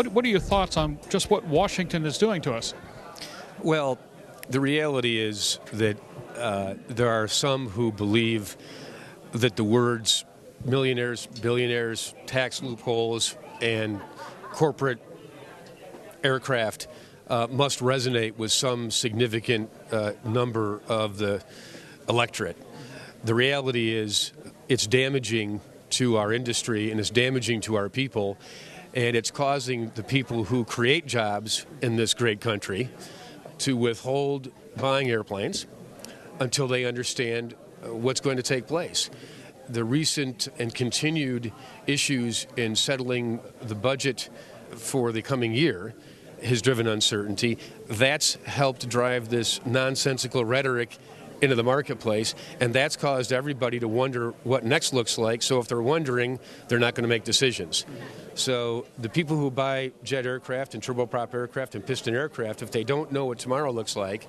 What are your thoughts on just what Washington is doing to us? Well, the reality is that there are some who believe that the words millionaires, billionaires, tax loopholes, and corporate aircraft must resonate with some significant number of the electorate. The reality is it's damaging to our industry and it's damaging to our people, and it's causing the people who create jobs in this great country to withhold buying airplanes until they understand what's going to take place. The recent and continued issues in settling the budget for the coming year has driven uncertainty. That's helped drive this nonsensical rhetoric into the marketplace, and that's caused everybody to wonder what next looks like. So if they're wondering, they're not going to make decisions. So the people who buy jet aircraft and turboprop aircraft and piston aircraft, if they don't know what tomorrow looks like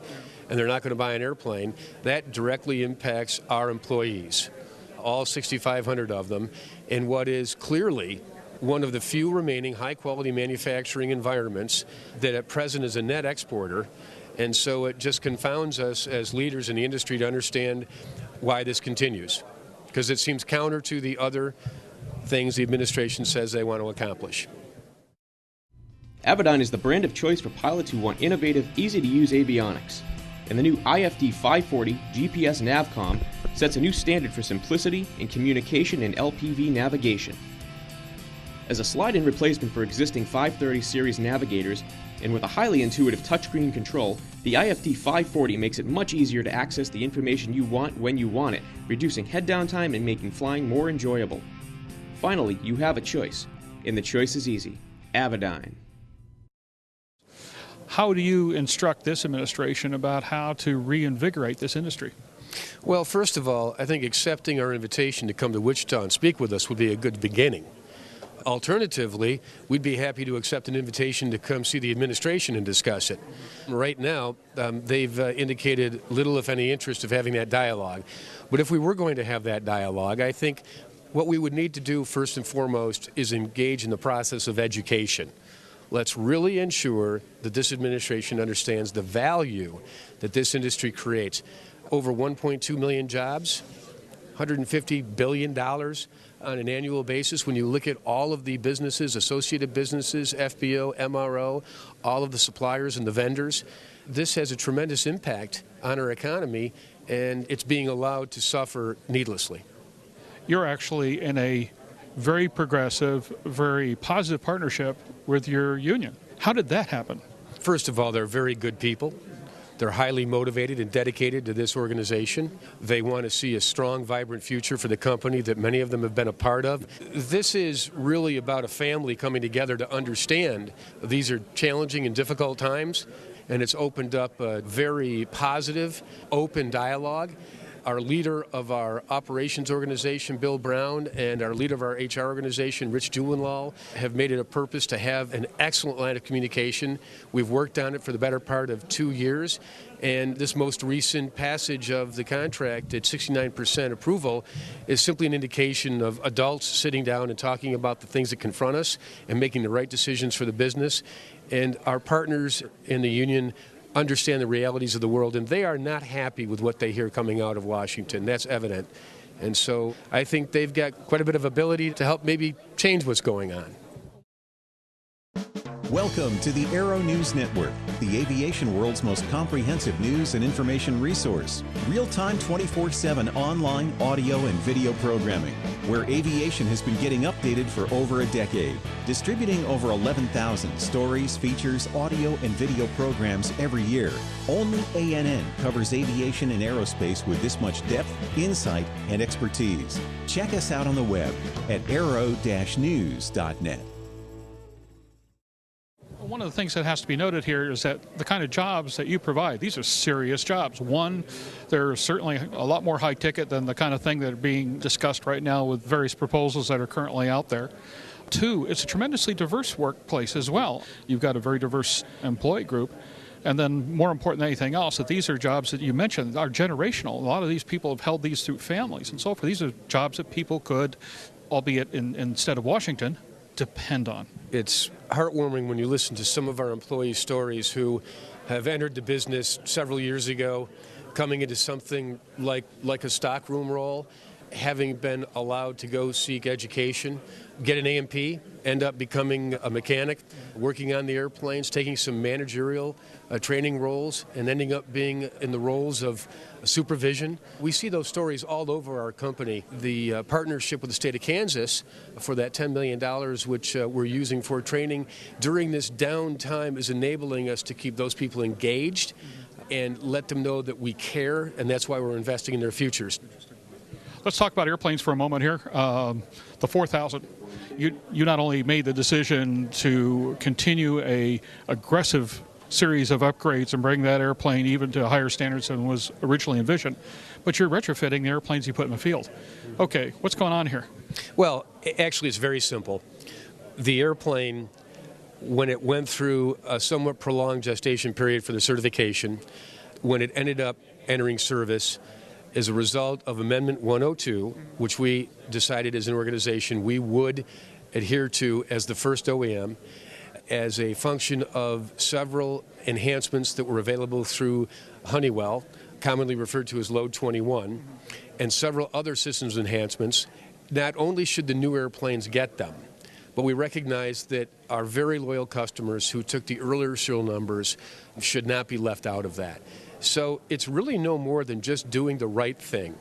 and they're not going to buy an airplane, that directly impacts our employees, all 6,500 of them, in what is clearly one of the few remaining high-quality manufacturing environments that at present is a net exporter. And so it just confounds us as leaders in the industry to understand why this continues, because it seems counter to the other things the administration says they want to accomplish. Avidyne is the brand of choice for pilots who want innovative, easy-to-use avionics. And the new IFD 540 GPS Navcom sets a new standard for simplicity in communication and LPV navigation. As a slide-in replacement for existing 530 series navigators, and with a highly intuitive touchscreen control, the IFD 540 makes it much easier to access the information you want when you want it, reducing head-down time and making flying more enjoyable. Finally, you have a choice, and the choice is easy. Avidyne. How do you instruct this administration about how to reinvigorate this industry? Well, first of all, I think accepting our invitation to come to Wichita and speak with us would be a good beginning. Alternatively, we'd be happy to accept an invitation to come see the administration and discuss it. Right now, they've indicated little, if any, interest of having that dialogue. But if we were going to have that dialogue, I think what we would need to do first and foremost is engage in the process of education. Let's really ensure that this administration understands the value that this industry creates. Over 1.2 million jobs, $150 billion on an annual basis. When you look at all of the businesses, associated businesses, FBO, MRO, all of the suppliers and the vendors, this has a tremendous impact on our economy, and it's being allowed to suffer needlessly. You're actually in a very progressive, very positive partnership with your union. How did that happen? First of all, they're very good people. They're highly motivated and dedicated to this organization. They want to see a strong, vibrant future for the company that many of them have been a part of. This is really about a family coming together to understand these are challenging and difficult times, and it's opened up a very positive, open dialogue. Our leader of our operations organization, Bill Brown, and our leader of our HR organization, Rich Julenlaw, have made it a purpose to have an excellent line of communication. We've worked on it for the better part of 2 years, and this most recent passage of the contract at 69% approval is simply an indication of adults sitting down and talking about the things that confront us and making the right decisions for the business. And our partners in the union understand the realities of the world, and they are not happy with what they hear coming out of Washington. That's evident. And so I think they've got quite a bit of ability to help maybe change what's going on. Welcome to the Aero-News Network, the aviation world's most comprehensive news and information resource. Real-time 24/7 online audio and video programming, where aviation has been getting updated for over a decade. Distributing over 11,000 stories, features, audio, and video programs every year. Only ANN covers aviation and aerospace with this much depth, insight, and expertise. Check us out on the web at aero-news.net. One of the things that has to be noted here is that the kind of jobs that you provide, these are serious jobs. One, they're certainly a lot more high ticket than the kind of thing that are being discussed right now with various proposals that are currently out there. Two, it's a tremendously diverse workplace as well. You've got a very diverse employee group. And then more important than anything else, that these are jobs that you mentioned are generational. A lot of these people have held these through families and so forth. These are jobs that people could, albeit instead of Washington, depend on? It's heartwarming when you listen to some of our employees' stories who have entered the business several years ago, coming into something like a stockroom role, having been allowed to go seek education, get an A&P, end up becoming a mechanic, working on the airplanes, taking some managerial training roles, and ending up being in the roles of supervision. We see those stories all over our company. The partnership with the state of Kansas for that $10 million, which we're using for training during this downtime, is enabling us to keep those people engaged and let them know that we care, and that's why we're investing in their futures. Let's talk about airplanes for a moment here. The 4000, you not only made the decision to continue a aggressive series of upgrades and bring that airplane even to higher standards than was originally envisioned, but you're retrofitting the airplanes you put in the field. Okay, what's going on here? Well, actually, it's very simple. The airplane, when it went through a somewhat prolonged gestation period for the certification, when it ended up entering service, as a result of Amendment 102, which we decided as an organization we would adhere to as the first OEM, as a function of several enhancements that were available through Honeywell, commonly referred to as Load 21, and several other systems enhancements. Not only should the new airplanes get them, but we recognize that our very loyal customers who took the earlier serial numbers should not be left out of that. So it's really no more than just doing the right thing.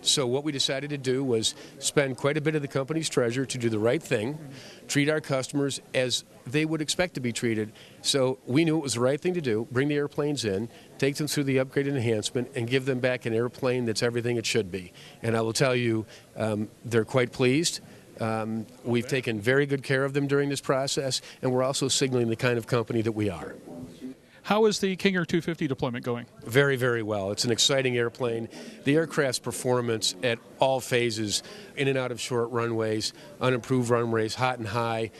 So what we decided to do was spend quite a bit of the company's treasure to do the right thing, treat our customers as they would expect to be treated. So we knew it was the right thing to do, bring the airplanes in, take them through the upgrade and enhancement, and give them back an airplane that's everything it should be. And I will tell you, they're quite pleased. We've taken very good care of them during this process, and we're also signaling the kind of company that we are. How is the King Air 250 deployment going? Very, very well. It's an exciting airplane. The aircraft's performance at all phases, in and out of short runways, unimproved runways, hot and high.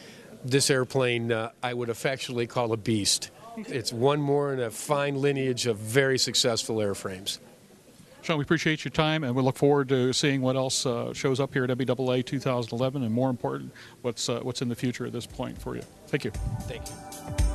This airplane I would affectionately call a beast. It's one more in a fine lineage of very successful airframes. Sean, we appreciate your time, and we look forward to seeing what else shows up here at NBAA 2011, and more important, what's in the future at this point for you. Thank you. Thank you.